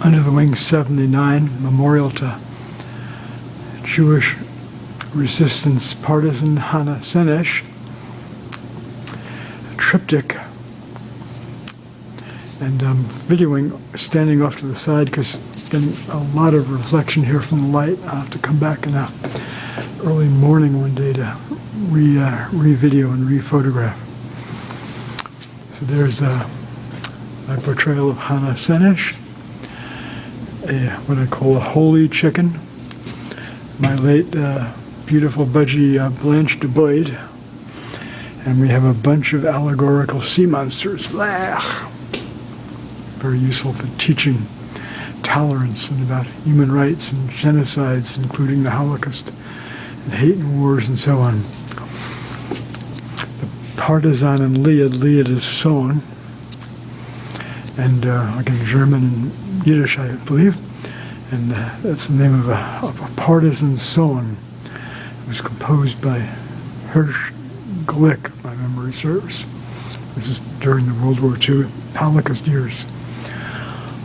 Under the Wing 79, memorial to Jewish resistance partisan Hannah Senesh, a tryptich, and videoing standing off to the side because there's been a lot of reflection here from the light. I'll have to come back in early morning one day to re-video and re-photograph. So there's my portrayal of Hannah Senesh, what I call a holy chicken. My late beautiful budgie Blanche de Boyd, and we have a bunch of allegorical sea monsters. Blah! Very useful for teaching tolerance and about human rights and genocides, including the Holocaust and hate and wars and so on. The partisan and Lied is Sohn, and like in German and Yiddish, I believe, and that's the name of a partisan Sohn. It was composed by Hirsch Glick, if my memory serves. This is during the World War II Holocaust years.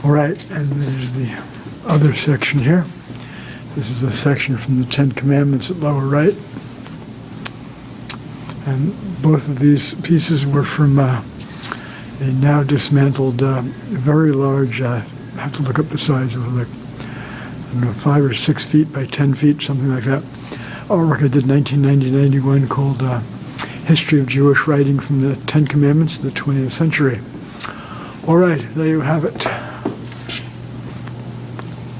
All right, and there's the other section here. This is a section from the Ten Commandments at lower right. And both of these pieces were from a now dismantled, very large, I have to look up the size of it, I don't know, 5 or 6 feet by 10 feet, something like that. Artwork I did 1990-91 called History of Jewish Writing from the Ten Commandments of the 20th Century. All right, there you have it.